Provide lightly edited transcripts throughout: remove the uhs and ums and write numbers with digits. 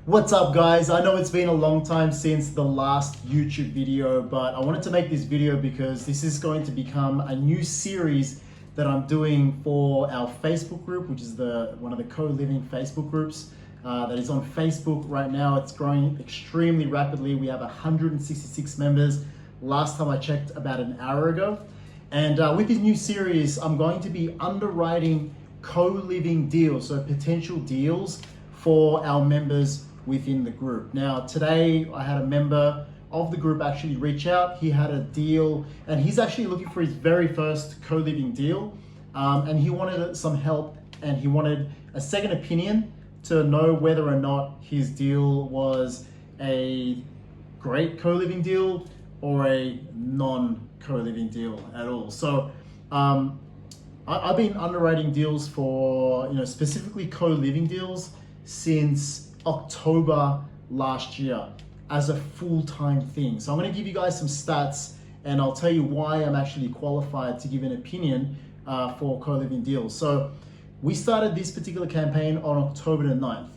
What's up, guys? I know it's been a long time since the last YouTube video, but I wanted to make this video because this is going to become a new series that I'm doing for our Facebook group, which is one of the co-living Facebook groups that is on Facebook right now. It's growing extremely rapidly. We have 166 members. Last time I checked, about an hour ago. And with this new series, I'm going to be underwriting co-living deals, so potential deals for our members within the group. Now, today I had a member of the group actually reach out. He had a deal and he's actually looking for his very first co-living deal. And he wanted some help and he wanted a second opinion to know whether or not his deal was a great co-living deal or a non-co-living deal at all. So I've been underwriting deals for, specifically co-living deals since October last year as a full-time thing. So I'm going to give you guys some stats and I'll tell you why I'm actually qualified to give an opinion for co-living deals. So we started this particular campaign on October the 9th.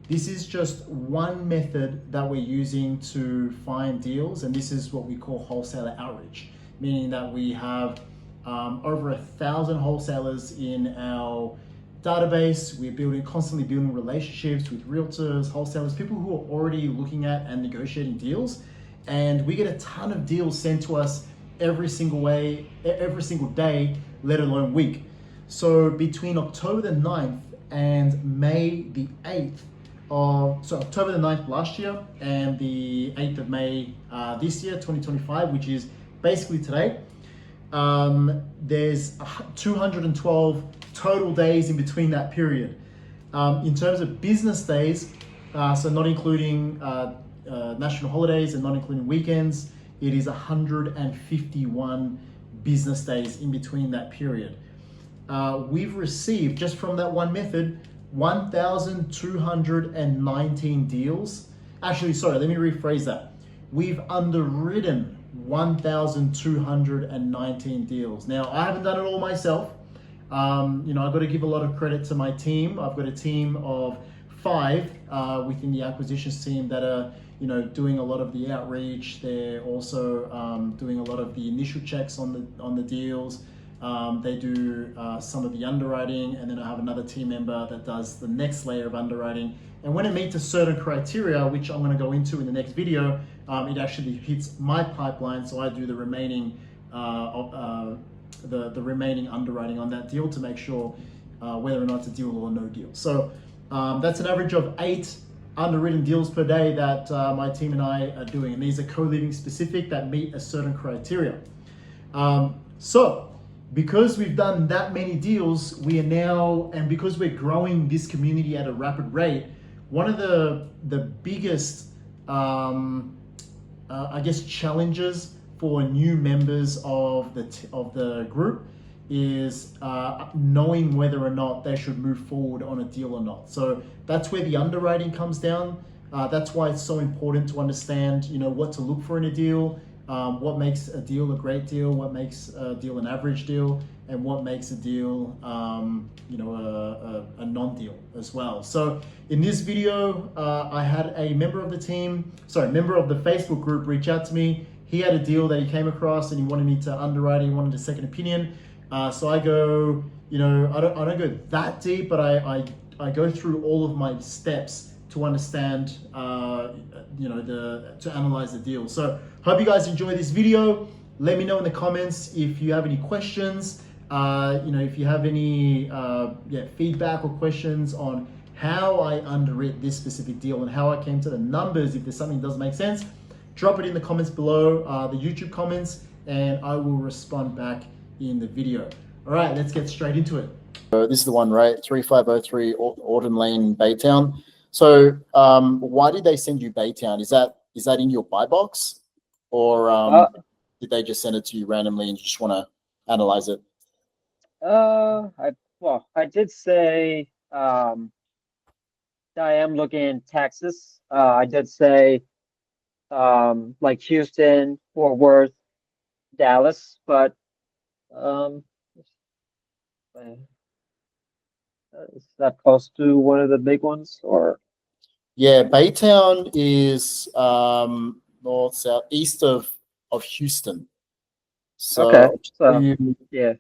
This is just one method that we're using to find deals, and this is what we call wholesaler outreach, meaning that we have over 1,000 wholesalers in our database. We're constantly building relationships with realtors, wholesalers, people who are already looking at and negotiating deals. And we get a ton of deals sent to us every single day, let alone week. So between October the 9th and May the 8th, so October the 9th last year and the 8th of May this year, 2025, which is basically today, there's 212 total days in between that period. In terms of business days, so not including national holidays and not including weekends, it is 151 business days in between that period. We've received, just from that one method, 1,219 deals. Actually, sorry, let me rephrase that. We've underwritten 1,219 deals. Now, I haven't done it all myself. I've got to give a lot of credit to my team. I've got a team of 5 within the acquisitions team that are, doing a lot of the outreach. They're also doing a lot of the initial checks on the deals. They do some of the underwriting, and then I have another team member that does the next layer of underwriting. And when it meets a certain criteria, which I'm going to go into in the next video, it actually hits my pipeline. So I do the remaining the remaining underwriting on that deal to make sure whether or not it's a deal or no deal. So that's an average of 8 underwritten deals per day that my team and I are doing, and these are co-living specific that meet a certain criteria. So because we've done that many deals, we are now, and because we're growing this community at a rapid rate, one of the biggest I guess challenges for new members of the group is knowing whether or not they should move forward on a deal or not. So that's where the underwriting comes down. That's why it's so important to understand, what to look for in a deal, what makes a deal a great deal, what makes a deal an average deal, and what makes a deal, a non-deal as well. So in this video, I had a member of the Facebook group reach out to me. He had a deal that he came across and he wanted me to underwrite it. He wanted a second opinion. So I go, I don't go that deep, but I go through all of my steps to understand, to analyze the deal. So hope you guys enjoy this video. Let me know in the comments if you have any questions. If you have any feedback or questions on how I underwrite this specific deal and how I came to the numbers. If there's something that doesn't make sense, drop it in the comments below, the YouTube comments, and I will respond back in the video. All right, let's get straight into it. This is the one, right? 3503 Autumn Lane, Baytown. So why did they send you Baytown? Is that in your buy box, or did they just send it to you randomly and you just want to analyze it? I did say that I am looking in Texas. I did say like Houston, Fort Worth, Dallas, but is that close to one of the big ones or? Yeah, Baytown is north, south, east of Houston. Okay, So so yeah,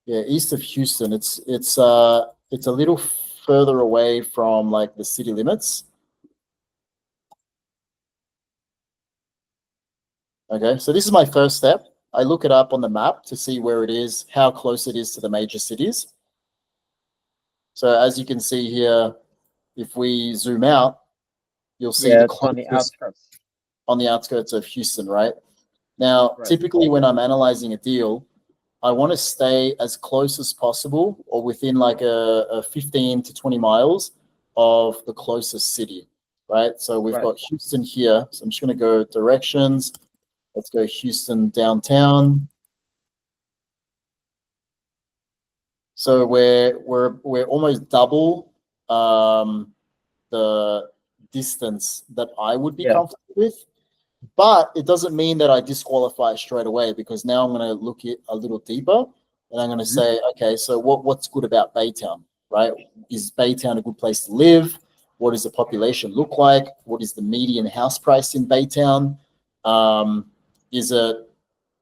yeah, east of Houston. It's a little further away from like the city limits. Okay, so this is my first step. I look it up on the map to see where it is, how close it is to the major cities. So as you can see here, if we zoom out, you'll see yeah, the it's on the closest outskirts. on the outskirts of Houston, right? Now, Right, typically when I'm analyzing a deal, I want to stay as close as possible or within like a 15 to 20 miles of the closest city, right? So we've right, got Houston here. So I'm just going to go directions. Let's go Houston downtown. So we're almost double the distance that I would be yeah, comfortable with. But it doesn't mean that I disqualify straight away, because now I'm going to look it a little deeper and I'm going to hmm say, okay, so what's good about Baytown, right? Is Baytown a good place to live? What does the population look like? What is the median house price in Baytown? Is it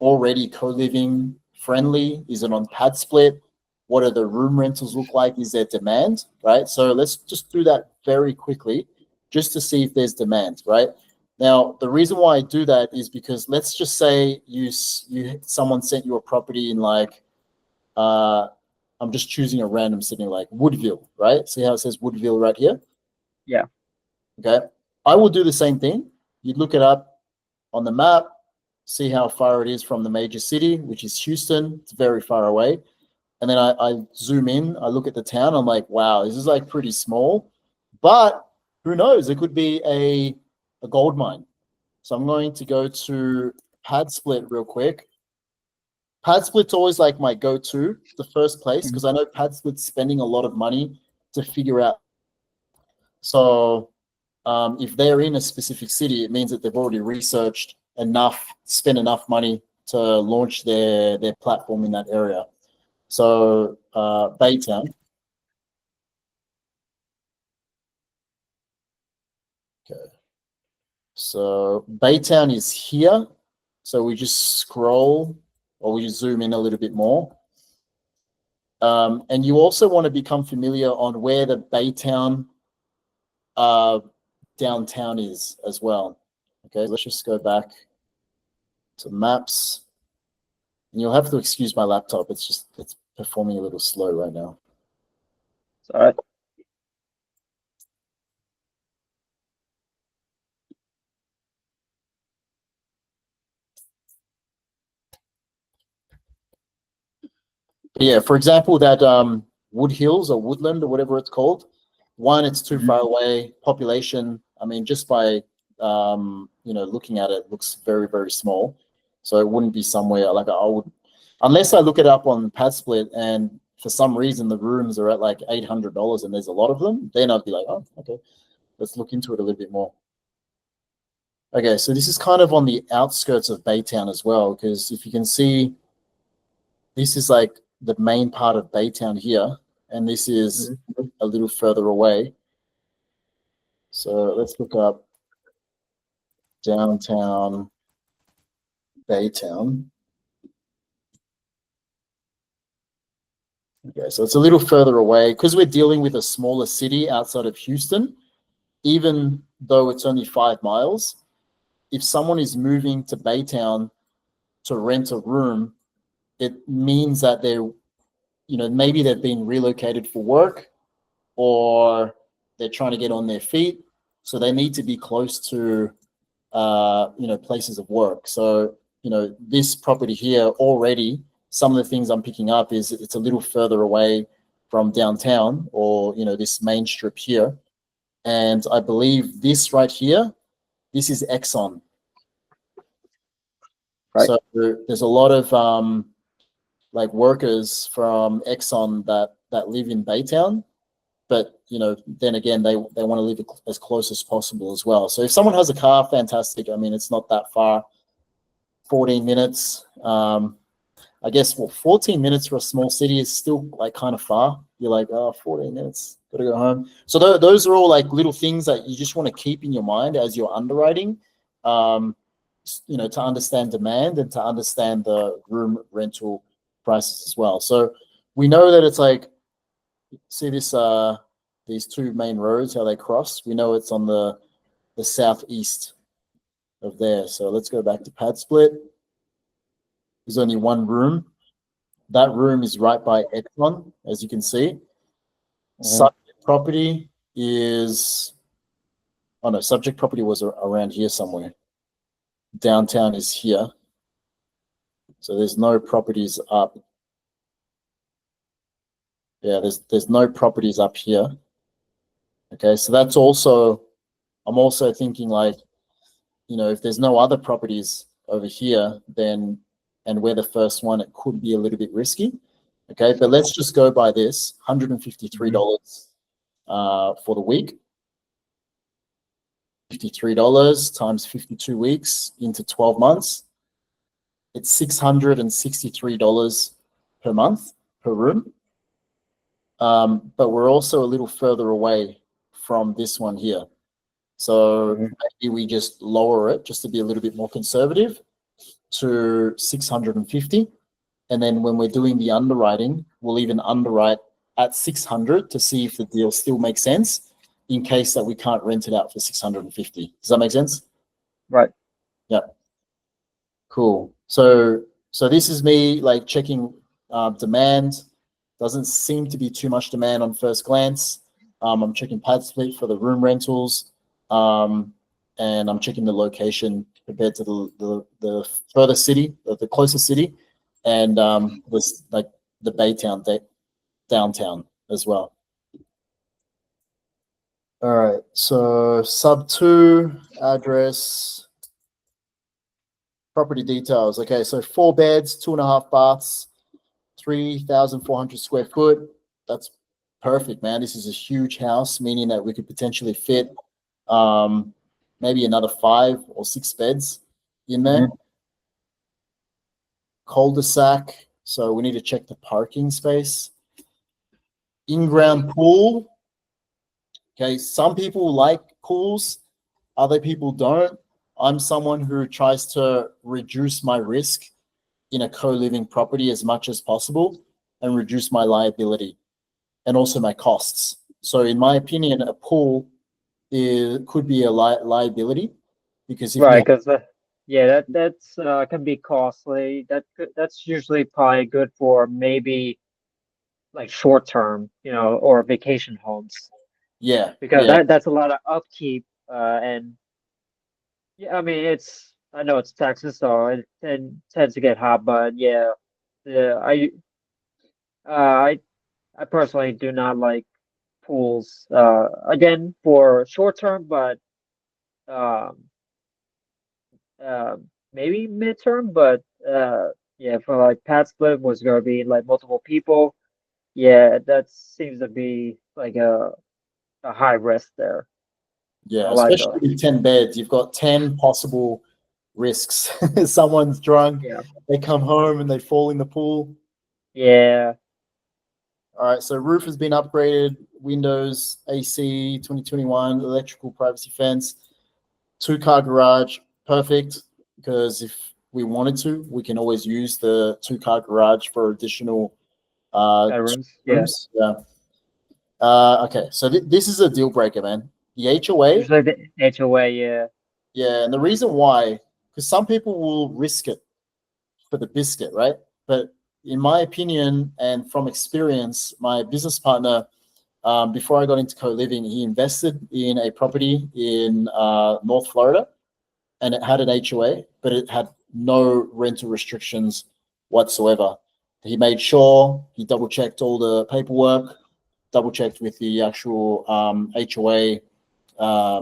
already co-living friendly? Is it on pad split? What are the room rentals look like? Is there demand, right? So let's just do that very quickly just to see if there's demand, right? Now, the reason why I do that is because let's just say someone sent you a property in like, I'm just choosing a random city like Woodville, right? See how it says Woodville right here? yeah, Okay. I will do the same thing. You'd look it up on the map, see how far it is from the major city, which is Houston. It's very far away. And then I zoom in, I look at the town, I'm like, wow, this is like pretty small. But who knows? It could be a gold mine. So I'm going to go to Pad Split real quick. Pad Split's always like my go-to, the first place, because mhm, I know Pad Split's spending a lot of money to figure out. So if they're in a specific city, it means that they've already researched enough, spent enough money to launch their platform in that area. So Baytown. Okay. So Baytown is here. So we just scroll or we just zoom in a little bit more. And you also want to become familiar on where the Baytown downtown is as well. Okay, let's just go back to maps. And you'll have to excuse my laptop. It's performing a little slow right now. it's all right. But yeah, for example, that Wood Hills or Woodland or whatever it's called, one, it's too hmm far away. Population, I mean, just by looking at it, looks very, very small. So it wouldn't be somewhere like I would, unless I look it up on PadSplit and for some reason the rooms are at like $800 and there's a lot of them, then I'd be like, oh, okay, let's look into it a little bit more. Okay, so this is kind of on the outskirts of Baytown as well, because if you can see, this is like the main part of Baytown here, and this is hmm a little further away. So let's look up downtown Baytown. Okay, so it's a little further away because we're dealing with a smaller city outside of Houston. Even though it's only 5 miles, if someone is moving to Baytown to rent a room, it means that they're, maybe they've been relocated for work or they're trying to get on their feet. So they need to be close to, places of work. So, this property here already, some of the things I'm picking up is it's a little further away from downtown or, this main strip here. And I believe this right here, this is Exxon. Right. So there's a lot of like workers from Exxon that live in Baytown, but then again they want to live as close as possible as well. So if someone has a car, fantastic. I mean, it's not that far, 14 minutes. I guess, well, 14 minutes for a small city is still like kind of far. You're like, oh, 14 minutes, gotta go home. So those are all like little things that you just want to keep in your mind as you're underwriting, to understand demand and to understand the room rental prices as well. So we know that it's like, see this, these two main roads, how they cross. We know it's on the southeast of there. So let's go back to pad split. There's only one room. That room is right by Exxon, as you can see. Subject property is, oh no, subject property was around here somewhere. Downtown is here. So there's no properties up. Yeah, there's no properties up here. Okay, so that's also, I'm also thinking like, if there's no other properties over here, then, and we're the first one, it could be a little bit risky. Okay, but let's just go by this, $153 for the week. $53 times 52 weeks into 12 months. It's $663 per month per room. But we're also a little further away from this one here. So maybe we just lower it just to be a little bit more conservative to 650. And then when we're doing the underwriting, we'll even underwrite at 600 to see if the deal still makes sense in case that we can't rent it out for 650. Does that make sense? Right. Yeah. Cool. So this is me like checking demand. Doesn't seem to be too much demand on first glance. I'm checking pad split for the room rentals. And I'm checking the location compared to the further city, the closest city, and was like the Baytown downtown as well. All right, so sub 2 address, property details. Okay, so 4 beds, 2.5 baths, 3,400 square foot. That's perfect, man. This is a huge house, meaning that we could potentially fit maybe another 5 or 6 beds in there. Cul-de-sac, so we need to check the parking space. In-ground pool. Okay, some people like pools, other people don't. I'm someone who tries to reduce my risk in a co-living property as much as possible and reduce my liability and also my costs. So in my opinion, a pool could be a liability because if right, because that's can be costly. That's usually probably good for maybe like short term, or vacation homes. Yeah, Because yeah, that's a lot of upkeep, and yeah, I mean I know it's Texas, so it tends to get hot, but yeah, yeah, uh, I I personally do not like pools. Again for short term, but um, uh, maybe midterm, but yeah, for like pad split was gonna be like multiple people. Yeah, that seems to be like a high risk there. I yeah. don't like those. Especially with 10 beds, you've got 10 possible risks. Someone's drunk, Yeah. they come home and they fall in the pool. Yeah. All right, so roof has been upgraded, windows, AC, 2021, electrical privacy fence, 2-car garage, perfect, because if we wanted to, we can always use the 2-car garage for additional Bedrooms. Yeah. rooms. Yeah. Okay, so this is a deal breaker, man. The HOA, Usually the HOA, yeah. yeah, and the reason why, because some people will risk it for the biscuit, right? But in my opinion, and from experience, my business partner, before I got into co-living, he invested in a property in North Florida, and it had an HOA, but it had no rental restrictions whatsoever. He made sure he double checked all the paperwork, double checked with the actual HOA, I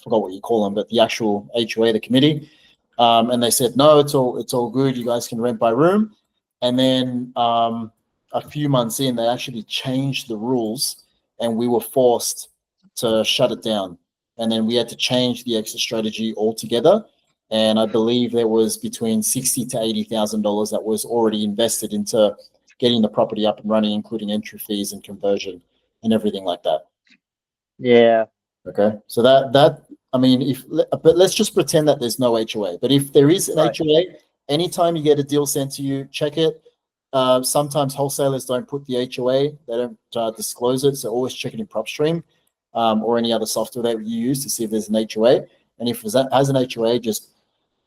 forgot what you call them, but the actual HOA, the committee, and they said no, it's all good. You guys can rent by room. And then a few months in, they actually changed the rules, and we were forced to shut it down. And then we had to change the exit strategy altogether. and I believe there was between $60,000 to $80,000 that was already invested into getting the property up and running, including entry fees and conversion and everything like that. Yeah. Okay, so that I mean, but let's just pretend that there's no HOA. But if there is an Right. HOA, anytime you get a deal sent to you, check it. Sometimes wholesalers don't put the HOA; they don't disclose it. So always check it in PropStream or any other software that you use to see if there's an HOA. And if it has an HOA, just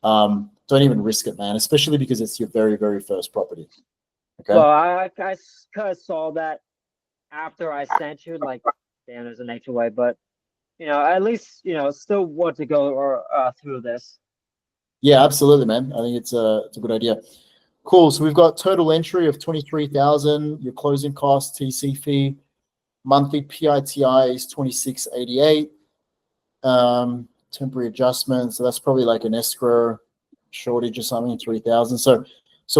don't even risk it, man. Especially because it's your very, very first property. Okay. Well, I kind of saw that after I sent you, like, damn, there's an HOA, but at least still want to go or through this. Yeah, absolutely, man. I think it's a good idea. Cool. So we've got total entry of 23,000. Your closing cost, TC fee, monthly PITI is 2688. Temporary adjustments. So that's probably like an escrow shortage or something, 3,000. So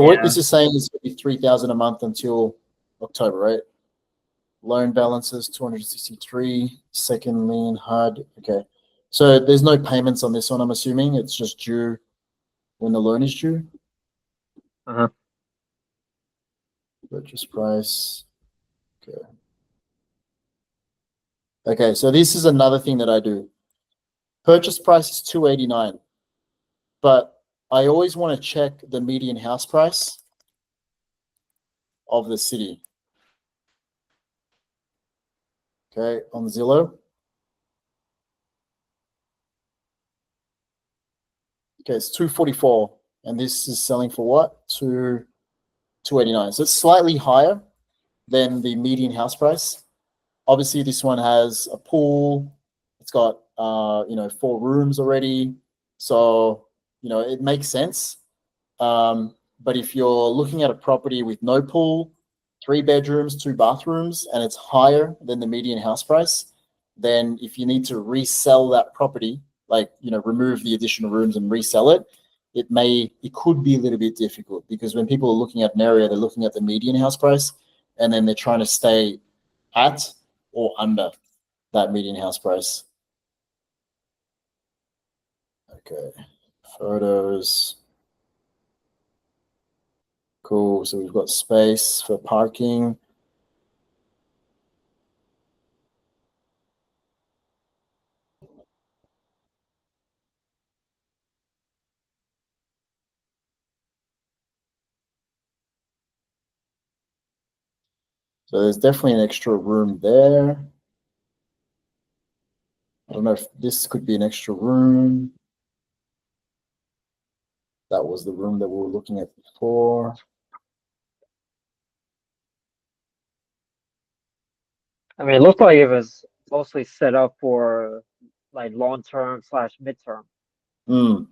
what Yeah. this is saying is it'll be 3,000 a month until October, right? Loan balances 263. Second lien HUD. Okay. So there's no payments on this one. I'm assuming it's just due when the loan is due. Uh-huh. Purchase price. Okay. Okay, so this is another thing that I do. Purchase price is 289, but I always want to check the median house price of the city. Okay, on Zillow. Okay, it's 244, and this is selling for what? 289. So it's slightly higher than the median house price. Obviously, this one has a pool. It's got 4 rooms already, so it makes sense. But if you're looking at a property with no pool, 3 bedrooms, 2 bathrooms, and it's higher than the median house price, then if you need to resell that property, like remove the additional rooms and resell it, it could be a little bit difficult, because when people are looking at an area, they're looking at the median house price, and then they're trying to stay at or under that median house price. Okay, photos. Cool. So we've got space for parking. So there's definitely an extra room there. I don't know if this could be an extra room. That was the room that we were looking at before. I mean, it looked like it was mostly set up for like long-term / midterm, Mm.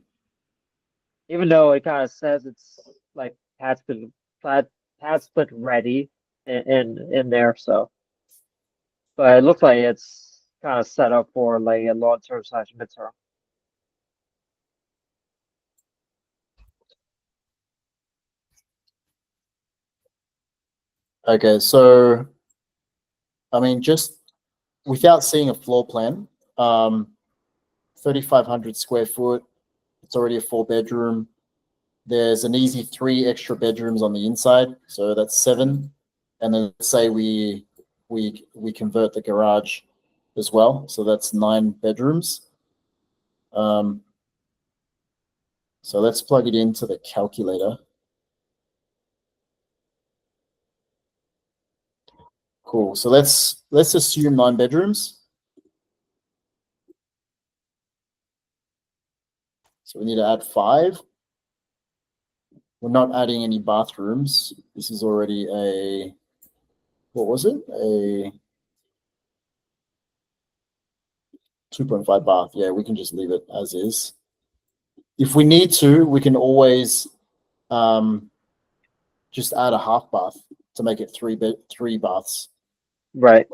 even though it kind of says it's like pad split ready in there. So, but it looks like it's kind of set up for like a long-term / midterm. Okay, so I mean, just without seeing a floor plan, 3,500 square foot. It's already a 4-bedroom. There's an easy 3 extra bedrooms on the inside, so that's 7. And then let's say we convert the garage as well, so that's 9 bedrooms. So let's plug it into the calculator. Cool. So let's assume 9 bedrooms. So we need to add 5. We're not adding any bathrooms. This is already a, what was it? A 2.5 bath. Yeah, we can just leave it as is. If we need to, we can always just add a half bath to make it 3 baths. Right.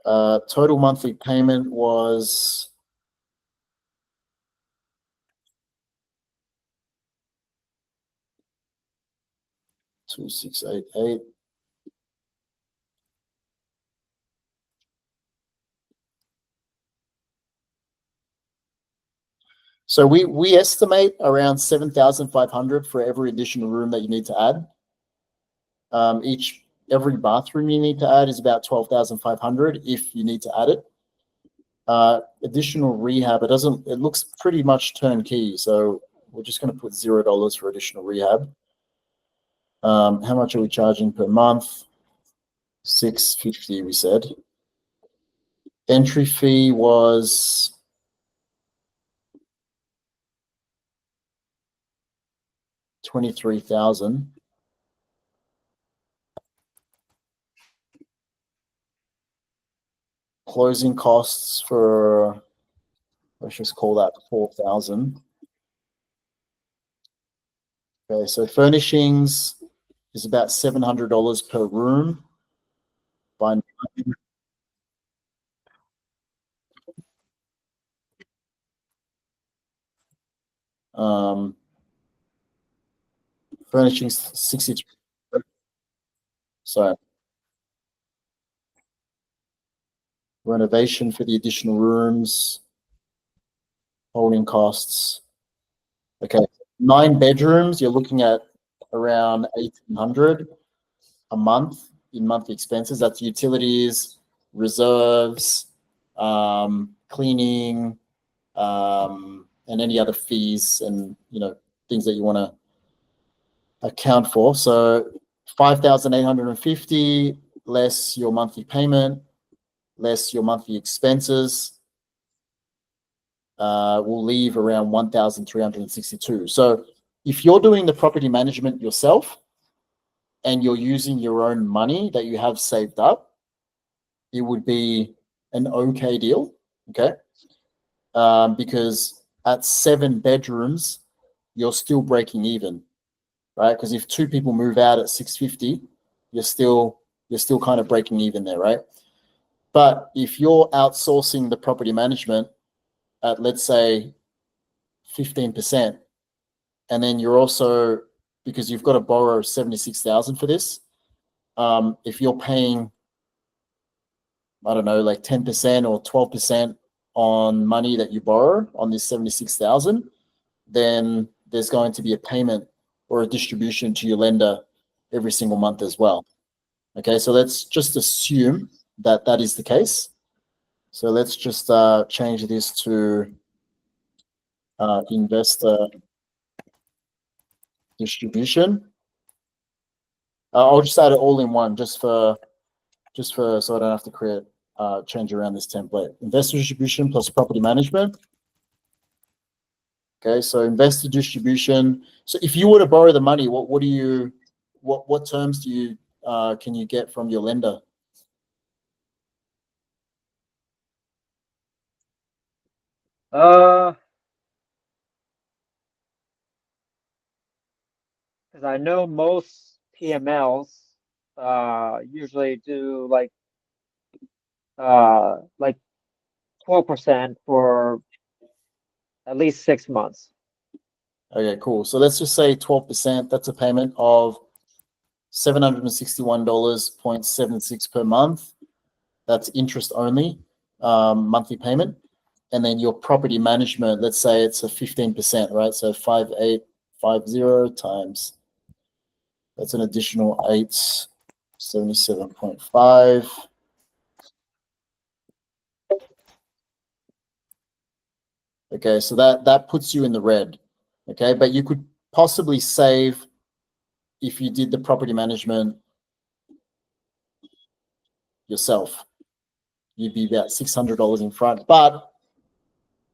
Total monthly payment was 2,688. So we estimate around 7,500 for every additional room that you need to add. Every bathroom you need to add is about 12,500 if you need to add it. Additional rehab, it looks pretty much turnkey. So we're just going to put $0 for additional rehab. How much are we charging per month? $650, we said. Entry fee was $23,000. Closing costs for, let's just call that $4,000. Okay, so furnishings is about $700 per room. Furnishings 60. So renovation for the additional rooms, holding costs. Okay, 9 bedrooms, you're looking at around 1,800 a month in monthly expenses. That's utilities, reserves, cleaning, and any other fees and things that you want to account for. So 5,850 less your monthly payment, less your monthly expenses, will leave around 1,362. So if you're doing the property management yourself and you're using your own money that you have saved up, it would be an okay deal, okay? Because at 7 bedrooms, you're still breaking even, right? Because if 2 people move out at 650, you're still kind of breaking even there, right? But if you're outsourcing the property management at, let's say, 15%, and then you're also, because you've got to borrow 76,000 for this, if you're paying, I don't know, like 10% or 12% on money that you borrow on this 76,000, then there's going to be a payment or a distribution to your lender every single month as well. Okay, so let's just assume that that is the case. So let's just change this to investor distribution. I'll just add it all in one, just for so I don't have to create change around this template. Investor distribution plus property management. Okay, so investor distribution. So if you were to borrow the money, what terms do you can you get from your lender? Because I know most PMLs usually do like 12% for at least 6 months. Okay, cool. So let's just say 12%. That's a payment of $761.76 per month. That's interest only, monthly payment. And then your property management, let's say it's a 15%, right? So 5,850 times, that's an additional 877.5. Okay, so that puts you in the red. Okay, but you could possibly save if you did the property management yourself. You'd be about $600 in front. But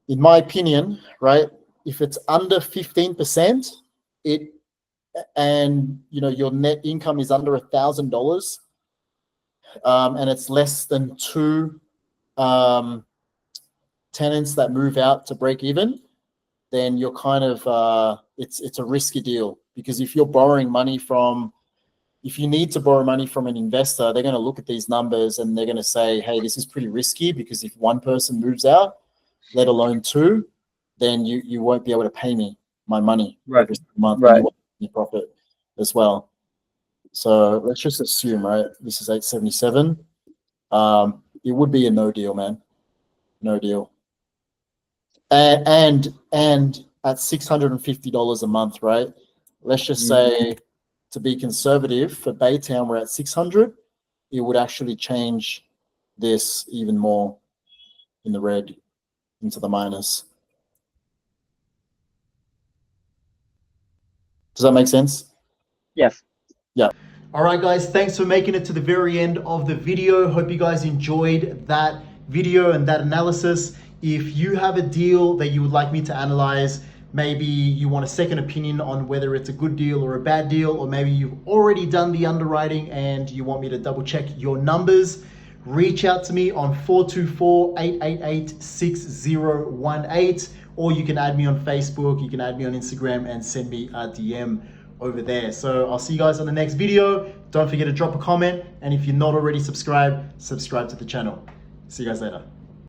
in my opinion, right, if it's under 15%, and your net income is under $1,000, and it's less than 2 tenants that move out to break even, then you're kind of it's a risky deal, because if you're borrowing money from, if you need to borrow money from an investor, they're going to look at these numbers and they're going to say, hey, this is pretty risky, because if 1 person moves out, let alone 2, then you won't be able to pay me my money every month, and you won't make profit as well. So let's just assume, right, this is 877. It would be a no deal, man. No deal. and at $650 a month, right? Let's just say, to be conservative, for Baytown we're at 600. It would actually change this even more in the red, into the minus. Does that make sense? Yes. Yeah. All right, guys, thanks for making it to the very end of the video. Hope you guys enjoyed that video and that analysis. If you have a deal that you would like me to analyze, maybe you want a second opinion on whether it's a good deal or a bad deal, or maybe you've already done the underwriting and you want me to double check your numbers, reach out to me on 424-888-6018, or you can add me on Facebook, you can add me on Instagram and send me a DM over there. So I'll see you guys on the next video. Don't forget to drop a comment, and if you're not already subscribed, subscribe to the channel. See you guys later.